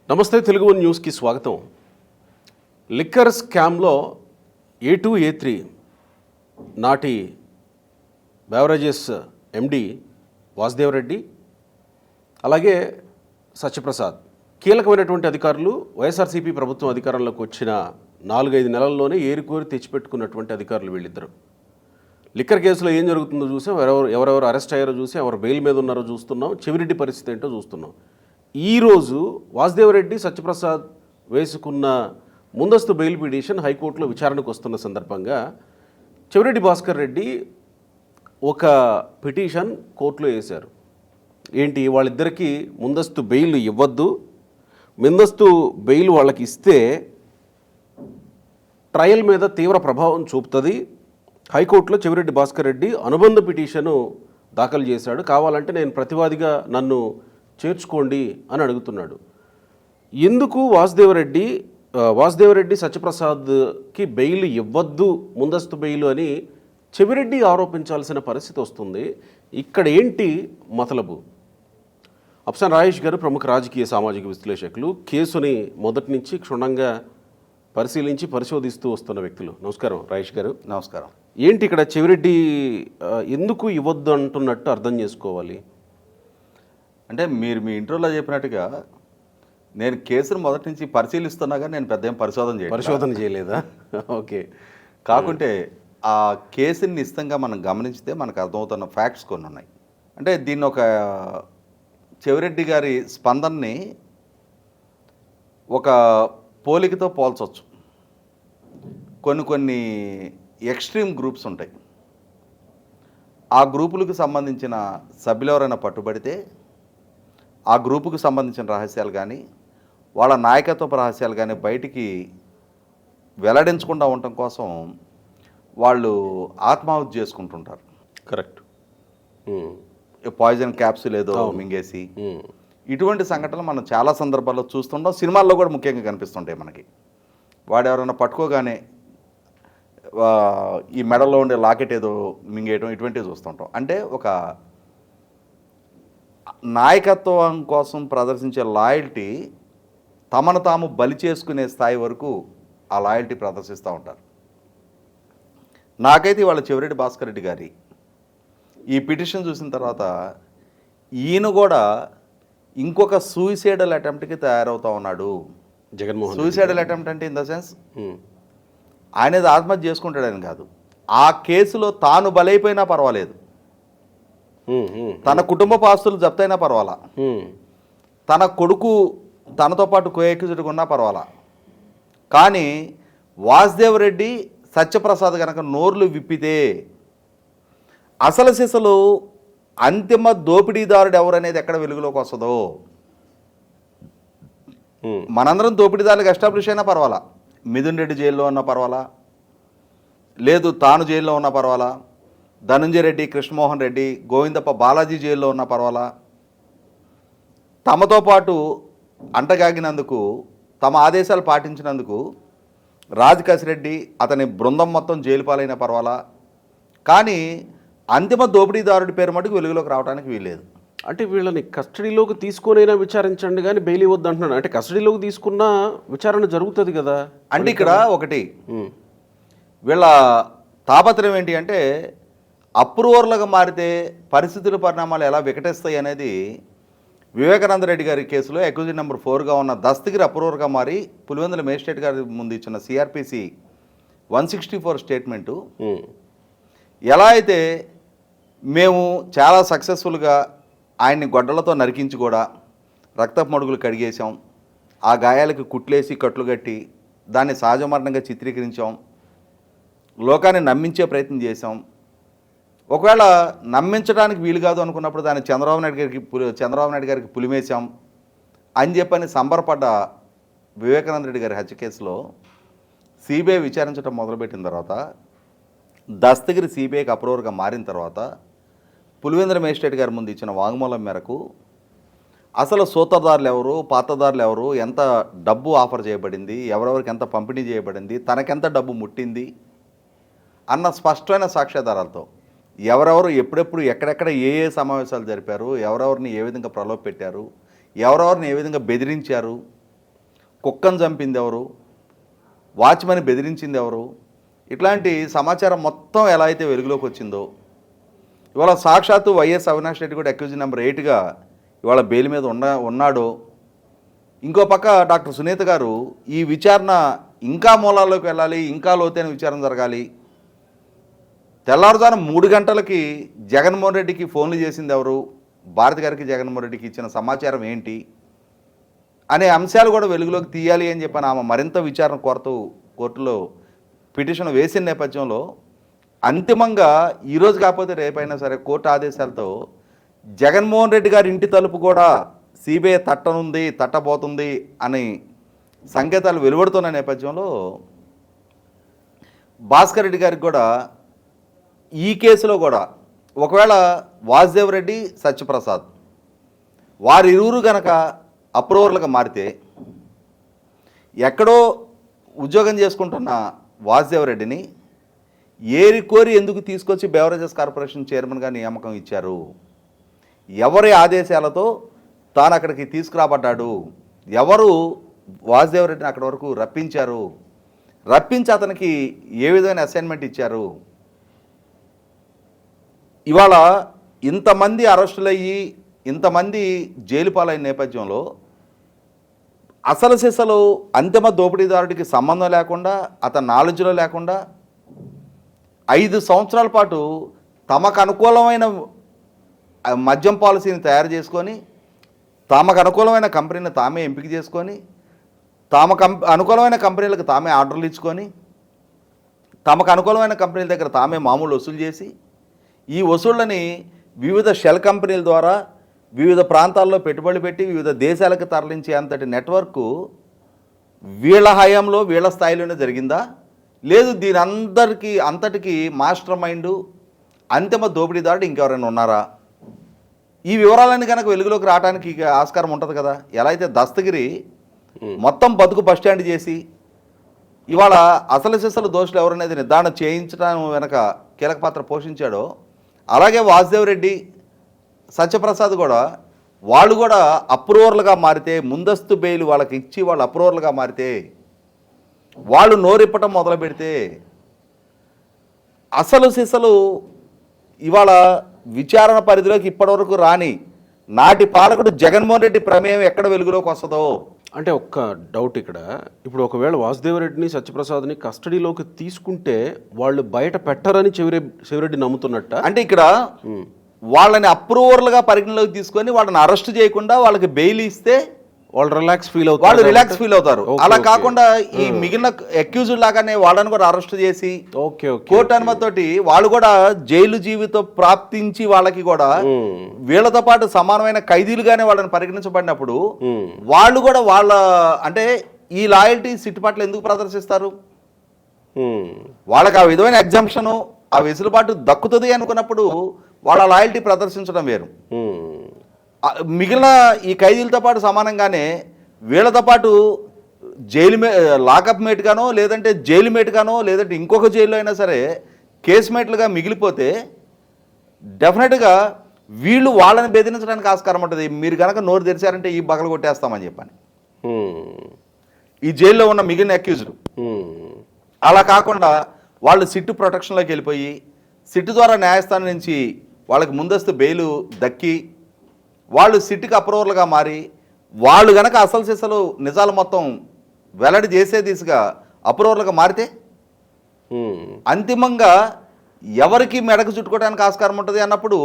నమస్తే తెలుగు వన్ న్యూస్కి స్వాగతం. లిక్కర్ స్కామ్లో A2 A3 నాటి బెవరేజెస్ ఎండి వాసుదేవరెడ్డి అలాగే సత్యప్రసాద్ కీలకమైనటువంటి అధికారులు వైఎస్ఆర్సీపీ ప్రభుత్వం అధికారంలోకి వచ్చిన 4-5 నెలల్లోనే ఏరికోరి తెచ్చిపెట్టుకున్నటువంటి అధికారులు వీళ్ళిద్దరు. లిక్కర్ కేసులో ఏం జరుగుతుందో చూసాం, ఎవరెవరు అరెస్ట్ అయ్యారో చూసాం, ఎవరు బెయిల్ మీద ఉన్నారో చూస్తున్నాం, చెవిరెడ్డి పరిస్థితి ఏంటో చూస్తున్నాం. ఈరోజు వాసుదేవరెడ్డి సత్యప్రసాద్ వేసుకున్న ముందస్తు బెయిల్ పిటిషన్ హైకోర్టులో విచారణకు వస్తున్న సందర్భంగా చెవిరెడ్డి భాస్కర్ రెడ్డి ఒక పిటిషన్ కోర్టులో వేశారు. ఏంటి, వాళ్ళిద్దరికీ ముందస్తు బెయిల్ ఇవ్వద్దు, ముందస్తు బెయిల్ వాళ్ళకి ఇస్తే ట్రయల్ మీద తీవ్ర ప్రభావం చూపుతుంది. హైకోర్టులో చెవిరెడ్డి భాస్కర్ రెడ్డి అనుబంధ పిటిషను దాఖలు చేశాడు. కావాలంటే నేను ప్రతివాదిగా నన్ను చేర్చుకోండి అని అడుగుతున్నాడు. ఎందుకు వాసుదేవరెడ్డి సత్యప్రసాద్కి బెయిల్ ఇవ్వద్దు, ముందస్తు బెయిల్ అని చెవిరెడ్డి ఆరోపించాల్సిన పరిస్థితి వస్తుంది. ఇక్కడ ఏంటి మతలబు? అఫ్సాన్ రాయేష్ గారు ప్రముఖ రాజకీయ సామాజిక విశ్లేషకులు, కేసుని మొదటి నుంచి క్షుణ్ణంగా పరిశీలించి పరిశోధిస్తూ వస్తున్న వ్యక్తులు. నమస్కారం రాయేష్ గారు. నమస్కారం. ఏంటి ఇక్కడ చెవిరెడ్డి ఎందుకు ఇవ్వద్దు అంటున్నట్టు అర్థం చేసుకోవాలి? అంటే మీరు మీ ఇంట్రోలో చెప్పినట్టుగా నేను కేసును మొదటి నుంచి పరిశీలిస్తున్నాగా నేను పెద్ద ఏం పరిశోధన చేయలేదా? ఓకే. కాకుంటే ఆ కేసుని నిశ్చితంగా మనం గమనించితే మనకు అర్థమవుతున్న ఫ్యాక్ట్స్ కొన్ని ఉన్నాయి. అంటే దీన్ని ఒక చెవిరెడ్డి గారి స్పందనని ఒక పోలికతో పోల్చవచ్చు. కొన్ని ఎక్స్ట్రీమ్ గ్రూప్స్ ఉంటాయి. ఆ గ్రూపులకు సంబంధించిన సభ్యులు ఎవరైనా పట్టుబడితే ఆ గ్రూపుకు సంబంధించిన రహస్యాలు కానీ వాళ్ళ నాయకత్వపు రహస్యాలు కానీ బయటికి వెల్లడించకుండా ఉండటం కోసం వాళ్ళు ఆత్మాహుతి చేసుకుంటుంటారు. కరెక్ట్. పాయిజన్ క్యాప్సూల్ ఏదో మింగేసి ఇటువంటి సంఘటనలు మనం చాలా సందర్భాల్లో చూస్తుంటాం. సినిమాల్లో కూడా ముఖ్యంగా కనిపిస్తుంటాయి మనకి. వాడు ఎవరైనా పట్టుకోగానే ఈ మెడలో ఉండే లాకెట్ ఏదో మింగేయడం ఇటువంటివి చూస్తుంటాం. అంటే ఒక నాయకత్వం కోసం ప్రదర్శించే లాయల్టీ తమను తాము బలి చేసుకునే స్థాయి వరకు ఆ లాయల్టీ ప్రదర్శిస్తూ ఉంటారు. నాకైతే ఇవాళ చెవిరెడ్డి భాస్కర్ రెడ్డి గారి ఈ పిటిషన్ చూసిన తర్వాత ఈయన కూడా ఇంకొక సూయిసైడల్ అటెంప్ట్కి తయారవుతూ ఉన్నాడు. జగన్మోహన్ సూయిసైడల్ అటెంప్ట్ అంటే ఇన్ ద సెన్స్ ఆయనది ఆత్మహత్య చేసుకుంటాడని కాదు, ఆ కేసులో తాను బలైపోయినా పర్వాలేదు, తన కుటుంబ ఆస్తులు జప్తైనా పర్వాలా, తన కొడుకు తనతో పాటు కోఎక్యూజ్డ్గా ఉన్నా పర్వాలా, కానీ వాసుదేవరెడ్డి సత్యప్రసాద్ కనుక నోర్లు విప్పితే అసలు సిసలు అంతిమ దోపిడీదారుడు ఎవరనేది ఎక్కడ వెలుగులోకి వస్తుందో. మనందరం దోపిడీదారులకు ఎస్టాబ్లిష్ అయినా పర్వాలా, మిథున్ రెడ్డి జైల్లో ఉన్నా పర్వాలా, లేదు తాను జైల్లో ఉన్నా పర్వాలా, ధనంజయ రెడ్డి, కృష్ణమోహన్ రెడ్డి, గోవిందప్ప బాలాజీ జైల్లో ఉన్న పర్వాలా, తమతో పాటు అంటగాగినందుకు, తమ ఆదేశాలు పాటించినందుకు రాజ్ రెడ్డి అతని బృందం మొత్తం జైలు పాలైన పర్వాలా, కానీ అంతిమ దోపిడీదారుడి పేరు మటుకు వెలుగులోకి రావడానికి వీల్లేదు. అంటే వీళ్ళని కస్టడీలోకి తీసుకొనైనా విచారించండి కానీ బెయిల్ ఇవ్వద్దు అంటున్నాడు. అంటే కస్టడీలోకి తీసుకున్న విచారణ జరుగుతుంది కదా. అంటే ఇక్కడ ఒకటి వీళ్ళ తాపత్రయం ఏంటి అంటే అప్రూవర్లుగా మారితే పరిస్థితుల పరిణామాలు ఎలా వికటిస్తాయి అనేది వివేకానంద రెడ్డి గారి కేసులో అక్యూజ్డ్ నెంబర్ 4గా ఉన్న దస్తగిరి అప్రూవర్గా మారి పులివెందుల మేజిస్ట్రేట్ గారి ముందు ఇచ్చిన CRPC 164 స్టేట్మెంటు ఎలా అయితే మేము చాలా సక్సెస్ఫుల్గా ఆయన్ని గొడ్డలతో నరికించి కూడా రక్తపు మడుగులు కడిగేశాం, ఆ గాయాలకు కుట్లేసి కట్లు కట్టి దాన్ని సహజ మరణంగా చిత్రీకరించాం, లోకాన్ని నమ్మించే ప్రయత్నం చేశాం, ఒకవేళ నమ్మించడానికి వీలు కాదు అనుకున్నప్పుడు దాన్ని చంద్రబాబు నాయుడు గారికి పులిమేశాం అని చెప్పని సంబరపడ్డ వివేకానంద రెడ్డి గారి హత్య కేసులో సిబిఐ విచారించడం మొదలుపెట్టిన తర్వాత, దస్తగిరి సిబిఐకి అప్రూవర్గా మారిన తర్వాత పులివెందుల మేజిస్ట్రేట్ గారి ముందు ఇచ్చిన వాంగ్మూలం మేరకు అసలు సూత్రధారులు ఎవరు, పాత్రధారులు ఎవరు, ఎంత డబ్బు ఆఫర్ చేయబడింది, ఎవరెవరికి ఎంత పంపిణీ చేయబడింది, తనకెంత డబ్బు ముట్టింది అన్న స్పష్టమైన సాక్ష్యాధారాలతో ఎవరెవరు ఎప్పుడెప్పుడు ఎక్కడెక్కడ ఏ సమావేశాలు జరిపారు, ఎవరెవరిని ఏ విధంగా ప్రలోభ పెట్టారు, ఎవరెవరిని ఏ విధంగా బెదిరించారు, కుక్కను చంపింది ఎవరు, వాచ్మెన్ బెదిరించింది ఎవరు, ఇట్లాంటి సమాచారం మొత్తం ఎలా అయితే వెలుగులోకి వచ్చిందో ఇవాళ సాక్షాత్తు వైఎస్ అవినాష్ రెడ్డి కూడా అక్యూజ్ నెంబర్ 8గా ఇవాళ బెయిల్ మీద ఉన్నాడో, ఇంకో పక్క డాక్టర్ సునీత గారు ఈ విచారణ ఇంకా మూలాల్లోకి వెళ్ళాలి, ఇంకా లోతైన విచారణ జరగాలి, తెల్లవారుజామున 3 గంటలకి జగన్మోహన్ రెడ్డికి ఫోన్లు చేసింది ఎవరు, భారతి గారికి జగన్మోహన్ రెడ్డికి ఇచ్చిన సమాచారం ఏంటి అనే అంశాలు కూడా వెలుగులోకి తీయాలి అని చెప్పని ఆమె మరింత విచారణ కోరుతూ కోర్టులో పిటిషన్ వేసిన నేపథ్యంలో అంతిమంగా ఈరోజు కాకపోతే రేపైనా సరే కోర్టు ఆదేశాలతో జగన్మోహన్ రెడ్డి గారి ఇంటి తలుపు కూడా సిబిఐ తట్టబోతుంది అని సంకేతాలు వెలువడుతున్న నేపథ్యంలో భాస్కర్ రెడ్డి గారికి కూడా ఈ కేసులో కూడా ఒకవేళ వాసుదేవ్ రెడ్డి, సత్యప్రసాద్ వారిరువురు గనక అప్రూవర్లుగా మారితే ఎక్కడో ఉద్యోగం చేసుకుంటున్న వాసుదేవ్ రెడ్డిని ఏరి కోరి ఎందుకు తీసుకొచ్చి బెవరేజెస్ కార్పొరేషన్ చైర్మన్గా నియామకం ఇచ్చారు, ఎవరి ఆదేశాలతో తాను అక్కడికి తీసుకురాబడ్డాడు, ఎవరు వాసుదేవ్ రెడ్డిని అక్కడి వరకు రప్పించి అతనికి ఏ విధమైన అసైన్మెంట్ ఇచ్చారు, ఇవాళ ఇంతమంది అరెస్టులయ్యి ఇంతమంది జైలు పాలైన నేపథ్యంలో అసలు సిసలు అంతిమ దోపిడీదారుడికి సంబంధం లేకుండా, అతని నాలెడ్జ్లో లేకుండా 5 సంవత్సరాల పాటు తమకు అనుకూలమైన మద్యం పాలసీని తయారు చేసుకొని, తమకు అనుకూలమైన కంపెనీని తామే ఎంపిక చేసుకొని, అనుకూలమైన కంపెనీలకు తామే ఆర్డర్లు ఇచ్చుకొని, తమకు అనుకూలమైన కంపెనీల దగ్గర తామే మామూలు వసూలు చేసి, ఈ వసూళ్ళని వివిధ షెల్ కంపెనీల ద్వారా వివిధ ప్రాంతాల్లో పెట్టుబడులు పెట్టి వివిధ దేశాలకు తరలించే అంతటి నెట్వర్క్ వీళ్ళ హయాంలో వీళ్ళ స్థాయిలోనే జరిగిందా, లేదు దీని అంతటికి మాస్టర్ మైండ్ అంతిమ దోపిడీదారుడు ఇంకెవరైనా ఉన్నారా? ఈ వివరాలన్నీ కనుక వెలుగులోకి రావడానికి ఆస్కారం ఉంటుంది కదా. ఎలా అయితే దస్తగిరి మొత్తం బతుకు బస్టాండ్ చేసి ఇవాళ అసలు సిసలు దోషులు ఎవరనేది నిర్ధారణ చేయించడం వెనక కీలక పాత్ర పోషించాడో, అలాగే వాసుదేవ్ రెడ్డి, సత్యప్రసాద్ కూడా వాళ్ళు కూడా అప్రూవర్లుగా మారితే, ముందస్తు బెయిల్ వాళ్ళకి ఇచ్చి వాళ్ళు అప్రూవర్లుగా మారితే, వాళ్ళు నోరిప్పటం మొదలు పెడితే అసలు సిసలు ఇవాళ విచారణ పరిధిలోకి ఇప్పటివరకు రాని నాటి పాలకుడు జగన్మోహన్ రెడ్డి ప్రమేయం ఎక్కడ వెలుగులోకి వస్తుందో. అంటే ఒక్క డౌట్ ఇక్కడ, ఇప్పుడు ఒకవేళ వాసుదేవరెడ్డిని, సత్యప్రసాద్ని కస్టడీలోకి తీసుకుంటే వాళ్ళు బయట పెట్టరని చెవిరెడ్డి నమ్ముతున్నట్ట. అంటే ఇక్కడ వాళ్ళని అప్రూవర్లుగా పరిగణలోకి తీసుకొని వాళ్ళని అరెస్ట్ చేయకుండా వాళ్ళకి బెయిల్ ఇస్తే వాళ్ళు రిలాక్స్ ఫీల్ అవుతారు. అలా కాకుండా ఈ మిగిలిన అక్యూజ్డ్ లాగానే వాళ్ళని కూడా అరెస్ట్ చేసి కోర్టు అనుమతితోటి వాళ్ళు కూడా జైలు జీవితం ప్రాప్తించి వాళ్ళకి కూడా వీళ్ళతో పాటు సమానమైన ఖైదీలుగానే వాళ్ళని పరిగణించబడినప్పుడు వాళ్ళు కూడా వాళ్ళ అంటే ఈ లాయల్టీ సిట్ పట్ల ఎందుకు ప్రదర్శిస్తారు? వాళ్ళకి ఆ విధమైన ఎగ్జామ్షన్, ఆ వెసులుబాటు దక్కుతుంది అనుకున్నప్పుడు వాళ్ళ లాయల్టీ ప్రదర్శించడం వేరు. మిగిలిన ఈ ఖైదీలతో పాటు సమానంగానే వీళ్ళతో పాటు లాకప్ మేట్గానో లేదంటే జైలు మేట్గానో లేదంటే ఇంకొక జైల్లో అయినా సరే కేసు మేట్లుగా మిగిలిపోతే డెఫినెట్గా వీళ్ళు వాళ్ళని బెదిరించడానికి ఆస్కారం ఉంటుంది. మీరు కనుక నోరు తెరిచారంటే ఈ బగలు కొట్టేస్తామని చెప్పని ఈ జైల్లో ఉన్న మిగిలిన అక్యూజ్డ్. అలా కాకుండా వాళ్ళు సిట్టు ప్రొటెక్షన్లోకి వెళ్ళిపోయి సిట్టు ద్వారా న్యాయస్థానం నుంచి వాళ్ళకి ముందస్తు బెయిలు దక్కి వాళ్ళు సిట్కి అప్రూవర్లుగా మారి వాళ్ళు గనక అసలు సిసలు నిజాలు మొత్తం వెల్లడి చేసే దిశగా అప్రూవర్లుగా మారితే అంతిమంగా ఎవరికి మెడకు చుట్టుకోవడానికి ఆస్కారం ఉంటుంది అన్నప్పుడు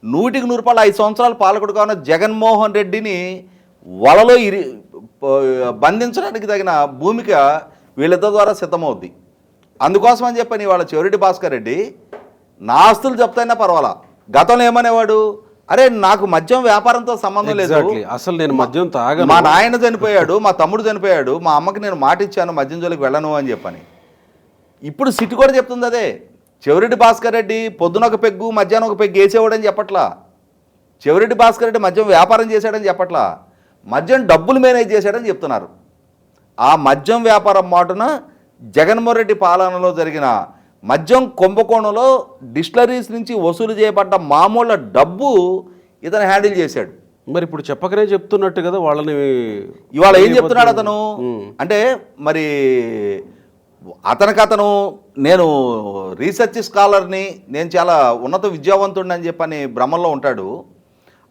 100% 5 సంవత్సరాలు పాలకుడుగా ఉన్న జగన్మోహన్ రెడ్డిని వలలో బంధించడానికి తగిన భూమిక వీళ్ళిద్దరి ద్వారా సిద్ధమవుద్ది. అందుకోసం అని చెప్పని వాళ్ళ చెవిరెడ్డి భాస్కర్ రెడ్డి నా ఆస్తులు చెప్తాయినా పర్వాలా, గతంలో ఏమనేవాడు, అరే నాకు మద్యం వ్యాపారంతో సంబంధం లేదు, అసలు నేను మద్యం తాగను, మా నాయన చనిపోయాడు, మా తమ్ముడు చనిపోయాడు, మా అమ్మకి నేను మాట ఇచ్చాను మద్యం జోలికి వెళ్ళను అని చెప్పని. ఇప్పుడు సిట్ కూడా చెప్తుంది అదే. చెవిరెడ్డి భాస్కర్ రెడ్డి పొద్దున ఒక పెగ్గు మధ్యాహ్నం ఒక పెగ్గు వేసేవాడని చెప్పట్లా, చెవిరెడ్డి భాస్కర్ రెడ్డి మద్యం వ్యాపారం చేశాడని చెప్పట్లా, మద్యం డబ్బులు మేనేజ్ చేశాడని చెప్తున్నారు. ఆ మద్యం వ్యాపారం మాటున జగన్మోహన్ రెడ్డి పాలనలో జరిగిన మద్యం కుంభకోణంలో డిస్టిలరీస్ నుంచి వసూలు చేయబడ్డ మామూలు డబ్బు ఇతను హ్యాండిల్ చేశాడు. మరి ఇప్పుడు చెప్పకనే చెప్తున్నట్టు కదా వాళ్ళని. ఇవాళ ఏం చెప్తున్నాడు అతను అంటే, మరి అతను నేను రీసెర్చ్ స్కాలర్ని, నేను చాలా ఉన్నత విద్యావంతుడిని అని చెప్పని భ్రమంలో ఉంటాడు.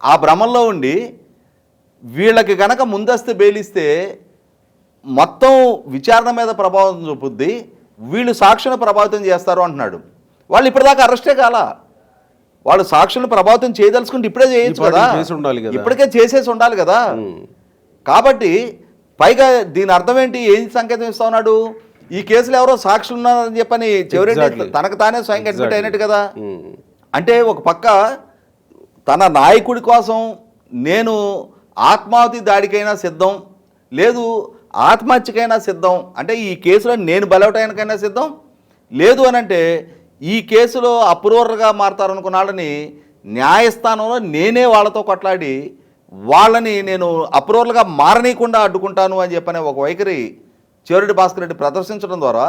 ఆ భ్రమంలో ఉండి వీళ్ళకి గనక ముందస్తు బెయిలిస్తే మొత్తం విచారణ మీద ప్రభావం చూపుద్ది, వీళ్ళు సాక్షులను ప్రభావితం చేస్తారు అంటున్నాడు. వాళ్ళు ఇప్పటిదాకా అరెస్టే కాలా. వాళ్ళు సాక్షులను ప్రభావితం చేయదలుచుకుంటే ఇప్పుడే చేయొచ్చు కదా, ఇప్పటికే చేసేసి ఉండాలి కదా. కాబట్టి పైగా దీని అర్థం ఏంటి, ఏం సంకేతం ఇస్తా ఉన్నాడు, ఈ కేసులో ఎవరో సాక్షులు ఉన్నారని చెప్పని చివరి తనకు తానే స్వయంగా అడ్మిట్ అయినట్టు కదా. అంటే ఒక పక్క తన నాయకుడి కోసం నేను ఆత్మాహుతి దాడికైనా సిద్ధం, లేదు ఆత్మహత్యకైనా సిద్ధం, అంటే ఈ కేసులో నేను బలవటానికైనా సిద్ధం, లేదు అని అంటే ఈ కేసులో అప్రూవర్గా మారతారనుకున్న వాళ్ళని న్యాయస్థానంలో నేనే వాళ్ళతో కొట్లాడి వాళ్ళని నేను అప్రూవర్గా మారనీయకుండా అడ్డుకుంటాను అని చెప్పనే ఒక వైఖరి చెవిరెడ్డి భాస్కర్ రెడ్డి ప్రదర్శించడం ద్వారా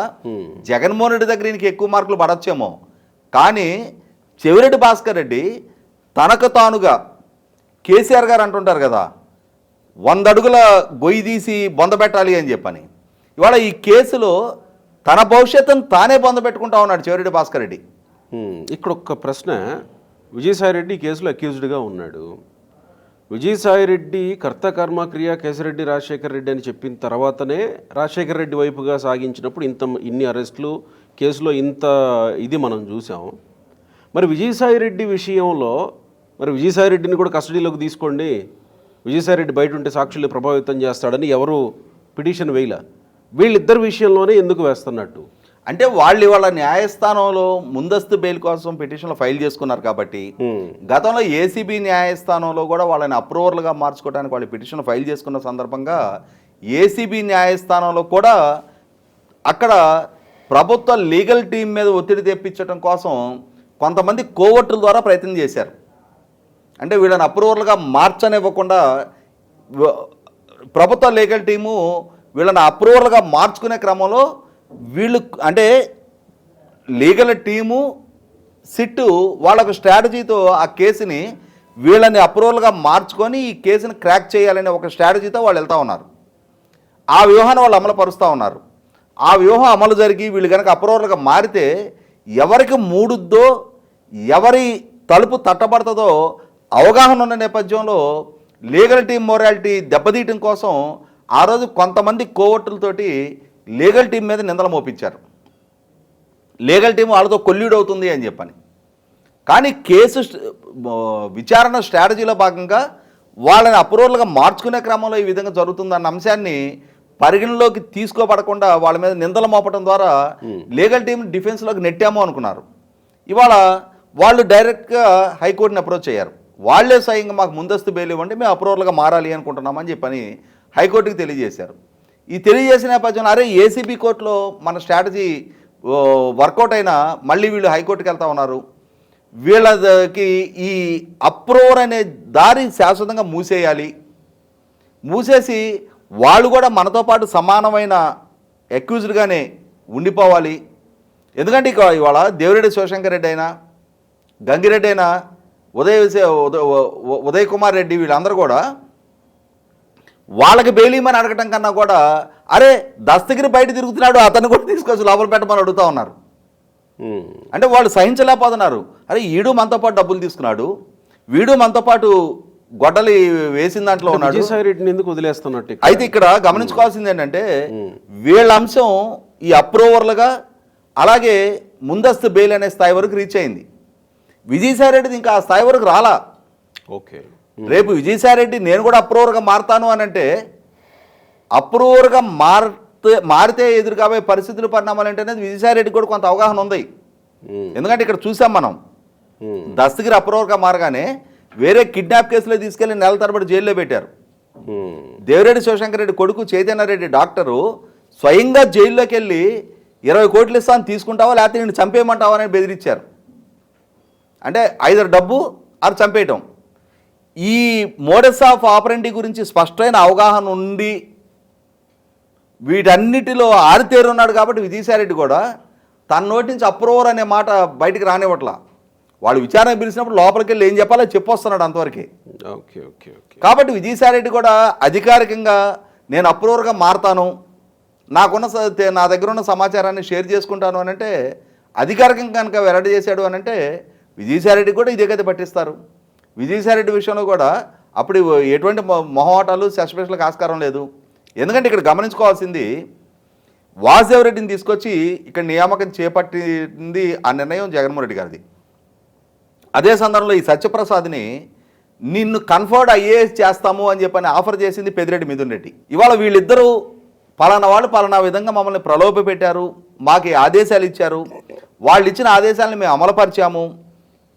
జగన్మోహన్ రెడ్డి దగ్గర ఈయనకి ఎక్కువ మార్కులు పడచ్చేమో, కానీ చెవిరెడ్డి భాస్కర్ రెడ్డి తనకు తానుగా కేసీఆర్ గారు అంటుంటారు కదా 100 అడుగుల గొయ్యి తీసి బొందబెట్టాలి అని చెప్పని, ఇవాళ ఈ కేసులో తన భవిష్యత్తును తానే పొందబెట్టుకుంటా ఉన్నాడు చెవిరెడ్డి భాస్కర్ రెడ్డి. ఇక్కడ ఒక ప్రశ్న, విజయసాయిరెడ్డి కేసులో అక్యూజ్డ్గా ఉన్నాడు. విజయసాయిరెడ్డి కర్త కర్మ క్రియ కేశరెడ్డి రాజశేఖర రెడ్డి అని చెప్పిన తర్వాతనే రాజశేఖర రెడ్డి వైపుగా సాగించినప్పుడు ఇన్ని అరెస్టులు కేసులో ఇంత ఇది మనం చూసాం. మరి విజయసాయిరెడ్డి విషయంలో మరి విజయసాయిరెడ్డిని కూడా కస్టడీలోకి తీసుకోండి, విజయసాయిరెడ్డి బయట ఉంటే సాక్షుల్ని ప్రభావితం చేస్తాడని ఎవరు పిటిషన్ వేయలే. వీళ్ళిద్దరి విషయంలోనే ఎందుకు వేస్తున్నట్టు అంటే వాళ్ళు వాళ్ళ న్యాయస్థానంలో ముందస్తు బెయిల్ కోసం పిటిషన్లు ఫైల్ చేసుకున్నారు కాబట్టి, గతంలో ఏసీబీ న్యాయస్థానంలో కూడా వాళ్ళని అప్రూవర్లుగా మార్చుకోవడానికి వాళ్ళు పిటిషన్ ఫైల్ చేసుకున్న సందర్భంగా ఏసీబీ న్యాయస్థానంలో కూడా అక్కడ ప్రభుత్వ లీగల్ టీం మీద ఒత్తిడి తెప్పించడం కోసం కొంతమంది కోవర్టుల ద్వారా ప్రయత్నం చేశారు. అంటే వీళ్ళని అప్రూవర్లుగా మార్చనివ్వకుండా ప్రభుత్వ లీగల్ టీము వీళ్ళని అప్రూవర్లుగా మార్చుకునే క్రమంలో వీళ్ళు అంటే లీగల్ టీము సిట్టు వాళ్ళకు స్ట్రాటజీతో ఆ కేసుని వీళ్ళని అప్రూవల్గా మార్చుకొని ఈ కేసుని క్రాక్ చేయాలనే ఒక స్ట్రాటజీతో వాళ్ళు వెళ్తూ ఉన్నారు. ఆ వ్యూహాన్ని వాళ్ళు అమలు పరుస్తూ ఉన్నారు. ఆ వ్యూహం అమలు జరిగి వీళ్ళు కనుక అప్రూవల్గా మారితే ఎవరికి మూడుద్దో ఎవరి తలుపు తట్టబడుతుందో అవగాహన ఉన్న నేపథ్యంలో లీగల్ టీం మొరాలిటీ దెబ్బతీయటం కోసం ఆ రోజు కొంతమంది కోవర్టులతోటి లీగల్ టీం మీద నిందలు మోపించారు. లీగల్ టీం వాళ్ళతో కొల్యూడ్ అవుతుంది అని చెప్పని. కానీ కేసు విచారణ స్ట్రాటజీలో భాగంగా వాళ్ళని అప్రూవల్గా మార్చుకునే క్రమంలో ఈ విధంగా జరుగుతుందన్న అంశాన్ని పరిగణలోకి తీసుకోబడకుండా వాళ్ళ మీద నిందలు మోపడం ద్వారా లీగల్ టీం డిఫెన్స్లోకి నెట్టాము అనుకున్నారు. ఇవాళ వాళ్ళు డైరెక్ట్గా హైకోర్టుని అప్రోచ్ అయ్యారు. వాళ్లే స్వయంగా మాకు ముందస్తు బెయిల్ ఇవ్వండి, మేము అప్రూవల్గా మారాలి అనుకుంటున్నామని చెప్పని హైకోర్టుకి తెలియజేశారు. ఈ తెలియజేసిన నేపథ్యంలో అరే ఏసీబీ కోర్టులో మన స్ట్రాటజీ వర్కౌట్ అయినా మళ్ళీ వీళ్ళు హైకోర్టుకి వెళ్తా ఉన్నారు, వీళ్ళకి ఈ అప్రూవర్ అనే దారి శాశ్వతంగా మూసేసి వాళ్ళు కూడా మనతో పాటు సమానమైన అక్యూజ్డ్గానే ఉండిపోవాలి. ఎందుకంటే ఇవాళ దేవిరెడ్డి శివశంకర్ రెడ్డి అయినా గంగిరెడ్డి అయినా ఉదయ్ కుమార్ రెడ్డి వీళ్ళందరూ కూడా వాళ్ళకి బెయిలీమని అడగటం కన్నా కూడా అరే దస్తగిరి బయట తిరుగుతున్నాడు అతను కూడా తీసుకొచ్చి లోపల పెట్టమని అడుగుతూ ఉన్నారు. అంటే వాళ్ళు సహించలేకపోతున్నారు. అరే ఈడు మనతో పాటు డబ్బులు తీసుకున్నాడు, వీడు మనతో పాటు గొడ్డలి వేసిన దాంట్లో ఉన్నాడు, ఎందుకు వదిలేస్తున్నట్టు. అయితే ఇక్కడ గమనించుకోవాల్సింది ఏంటంటే వీళ్ళ అంశం ఈ అప్రూవర్లుగా అలాగే ముందస్తు బెయిల్ అనే స్థాయి వరకు రీచ్ అయింది. విజయసాయిరెడ్డిది ఇంకా ఆ స్థాయి వరకు రాలా. ఓకే, రేపు విజయసాయిరెడ్డి నేను కూడా అప్రూవర్గా మారతాను అని అంటే అప్రూవర్గా మారితే ఎదురు కాబోయే పరిస్థితులు పరిణామాలు ఏంటనేది విజయసాయిరెడ్డికి కూడా కొంత అవగాహన ఉంది. ఎందుకంటే ఇక్కడ చూసాం మనం దస్తగిరి అప్రూవర్గా మారగానే వేరే కిడ్నాప్ కేసులో తీసుకెళ్లి నెల తరబడి జైల్లో పెట్టారు. దేవిరెడ్డి శివశంకర్ రెడ్డి కొడుకు చైతన్యరెడ్డి డాక్టరు స్వయంగా జైల్లోకి వెళ్ళి 20 కోట్లు ఇస్తాను తీసుకుంటావా లేకపోతే నేను చంపేయమంటావా అని బెదిరించారు. అంటే ఐదర్ డబ్బు ఆరు చంపేయటం. ఈ మోడస్ ఆఫ్ ఆపరెంటీ గురించి స్పష్టమైన అవగాహన ఉండి వీటన్నిటిలో ఆరితేరున్నాడు కాబట్టి విజయసాయిరెడ్డి కూడా తన నోటి నుంచి అప్రూవర్ అనే మాట బయటికి రానివ్వట్లా. వాళ్ళు విచారణ పిలిచినప్పుడు లోపలికి వెళ్ళి ఏం చెప్పాలో చెప్పొస్తున్నాడు అంతవరకే. Okay okay okay. కాబట్టి విజయసాయిరెడ్డి కూడా అధికారికంగా నేను అప్రూవర్గా మారతాను, నా దగ్గర ఉన్న సమాచారాన్ని షేర్ చేసుకుంటాను అని అంటే, అధికారికంగా కనుక వెల్లడి చేశాడు అని అంటే విజయసాయిరెడ్డి కూడా ఇదే గతి పట్టిస్తారు. విజయసాయిరెడ్డి విషయంలో కూడా అప్పుడు ఎటువంటి మొహమాటాలు సస్పెన్షన్లకు ఆస్కారం లేదు. ఎందుకంటే ఇక్కడ గమనించుకోవాల్సింది, వాసుదేవరెడ్డిని తీసుకొచ్చి ఇక్కడ నియామకం చేపట్టింది ఆ నిర్ణయం జగన్మోహన్ రెడ్డి గారిది. అదే సందర్భంలో ఈ సత్యప్రసాద్ని నిన్ను కన్ఫర్డ్ ఐఏఎస్ చేస్తాము అని చెప్పని ఆఫర్ చేసింది పెద్దిరెడ్డి మిథున్ రెడ్డి. ఇవాళ వీళ్ళిద్దరూ పలానా వాళ్ళు పలానా విధంగా మమ్మల్ని ప్రలోభ పెట్టారు, మాకు ఈ ఆదేశాలు ఇచ్చారు, వాళ్ళు ఇచ్చిన ఆదేశాలను మేము అమలుపరిచాము,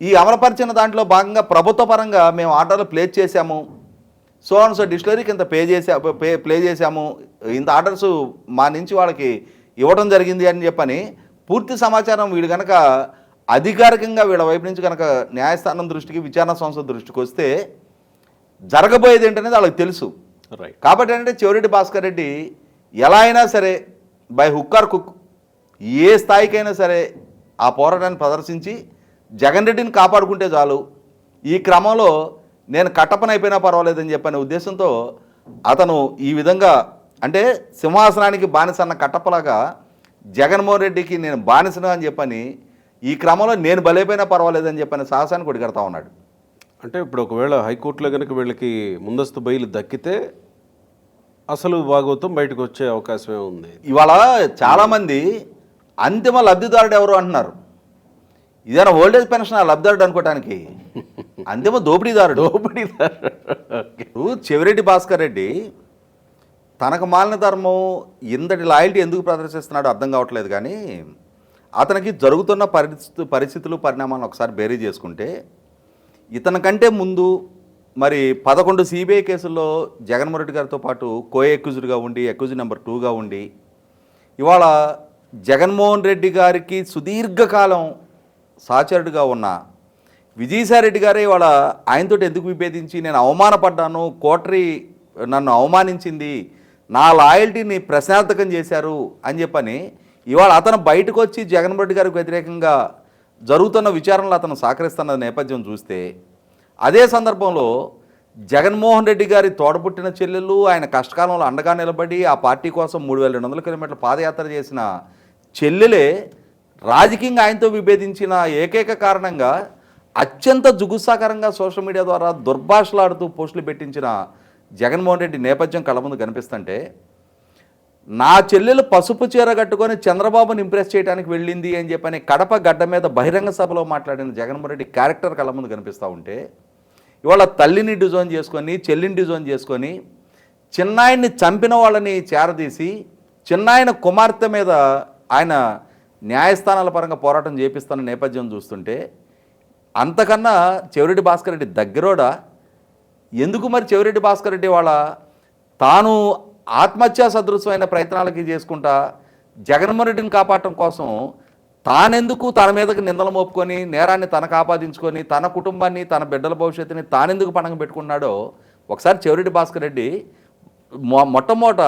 ఈ అమలుపరిచిన దాంట్లో భాగంగా ప్రభుత్వ పరంగా మేము ఆర్డర్లు ప్లేస్ చేశాము, సో డిస్టిలరీకి ఇంత ప్లే చేశాము, ఇంత ఆర్డర్స్ మా నుంచి వాళ్ళకి ఇవ్వడం జరిగింది అని చెప్పని పూర్తి సమాచారం వీళ్ళు కనుక అధికారికంగా వీళ్ళ వైపు నుంచి కనుక న్యాయస్థానం దృష్టికి, విచారణ సంస్థ దృష్టికి వస్తే జరగబోయేది ఏంటనేది వాళ్ళకి తెలుసు. రైట్. కాబట్టి ఏంటంటే చెవిరెడ్డి భాస్కర్ రెడ్డి ఎలా అయినా సరే బై హుక్ ఆర్ కుక్ ఏ స్థాయికైనా సరే ఆ పోరాటాన్ని ప్రదర్శించి జగన్ రెడ్డిని కాపాడుకుంటే చాలు, ఈ క్రమంలో నేను కట్టపనైపోయినా పర్వాలేదని చెప్పనే ఉద్దేశంతో అతను ఈ విధంగా, అంటే సింహాసనానికి బానిసన్న కట్టపలాగా జగన్మోహన్ రెడ్డికి నేను బానిసను అని చెప్పని ఈ క్రమంలో నేను బలైపోయినా పర్వాలేదని చెప్పని సాహసాన్ని కొడిగడతా ఉన్నాడు. అంటే ఇప్పుడు ఒకవేళ హైకోర్టులో కనుక వీళ్ళకి ముందస్తు బెయిల్ దక్కితే అసలు భాగవతం బయటకు వచ్చే అవకాశమే ఉంది. ఇవాళ చాలామంది అంతిమ లబ్ధిదారుడు ఎవరు అంటున్నారు. ఇదేనా ఓల్డేజ్ పెన్షన్ లబ్ధిదారుడు అనుకోవటానికి? అంతిమ దోపిడీదారుడు. చెవిరెడ్డి భాస్కర్ రెడ్డి తనకు మాలిన ధర్మం ఇంతటి లాయల్టీ ఎందుకు ప్రదర్శిస్తున్నాడో అర్థం కావట్లేదు. కానీ అతనికి జరుగుతున్న పరిస్థితులు పరిణామాలను ఒకసారి బేరీ చేసుకుంటే, ఇతని కంటే ముందు మరి 11 సిబిఐ కేసుల్లో జగన్మోహన్ రెడ్డి గారితో పాటు ఎక్యూజ్డ్గా ఉండి, ఎక్యూజ్డ్ నెంబర్ 2గా ఉండి, ఇవాళ జగన్మోహన్ రెడ్డి గారికి సుదీర్ఘకాలం సహచరుడిగా ఉన్న విజయసాయిరెడ్డి గారే ఇవాళ ఆయనతో ఎందుకు విభేదించి నేను అవమానపడ్డాను, కోటరీ నన్ను అవమానించింది, నా లాయల్టీని ప్రశ్నార్థకం చేశారు అని చెప్పని ఇవాళ అతను బయటకు వచ్చి జగన్మోహన్ రెడ్డి గారికి వ్యతిరేకంగా జరుగుతున్న విచారణలో అతను సహకరిస్తున్న నేపథ్యం చూస్తే, అదే సందర్భంలో జగన్మోహన్ రెడ్డి గారి తోడపుట్టిన చెల్లెలు ఆయన కష్టకాలంలో అండగా నిలబడి ఆ పార్టీ కోసం 3200 కిలోమీటర్ల పాదయాత్ర చేసిన చెల్లెలే రాజకీయంగా ఆయనతో విభేదించిన ఏకైక కారణంగా అత్యంత జుగుత్సాకరంగా సోషల్ మీడియా ద్వారా దుర్భాషలాడుతూ పోస్టులు పెట్టించిన జగన్మోహన్ రెడ్డి నేపథ్యం కళ్ళ ముందు కనిపిస్తుంటే, నా చెల్లెలు పసుపు చీర కట్టుకొని చంద్రబాబుని ఇంప్రెస్ చేయడానికి వెళ్ళింది అని చెప్పని కడప గడ్డ మీద బహిరంగ సభలో మాట్లాడిన జగన్మోహన్ రెడ్డి క్యారెక్టర్ కళ్ళ ముందు కనిపిస్తూ ఉంటే, ఇవాళ తల్లిని డిజోన్ చేసుకొని, చెల్లిని డిజోన్ చేసుకొని, చిన్నాయన్ని చంపిన వాళ్ళని చేరదీసి చిన్నాయన కుమార్తె మీద ఆయన న్యాయస్థానాల పరంగా పోరాటం చేపిస్తున్న నేపథ్యం చూస్తుంటే, అంతకన్నా చెవిరెడ్డి భాస్కర్ రెడ్డి దగ్గరోడా? ఎందుకు మరి చెవిరెడ్డి భాస్కర్ రెడ్డి వాళ్ళ తాను ఆత్మహత్యా సదృశమైన ప్రయత్నాలకి చేసుకుంటా జగన్మోహన్ రెడ్డిని కాపాడటం కోసం తానెందుకు తన మీదకి నిందలు మోపుకొని నేరాన్ని తనకు ఆపాదించుకొని తన కుటుంబాన్ని, తన బిడ్డల భవిష్యత్తుని తానెందుకు పణంగా పెట్టుకున్నాడో ఒకసారి చెవిరెడ్డి భాస్కర్ రెడ్డి మొట్టమొదట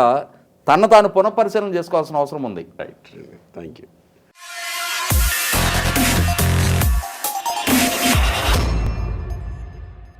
తను తాను పునఃపరిశీలన చేసుకోవాల్సిన అవసరం ఉంది. Right, thank you.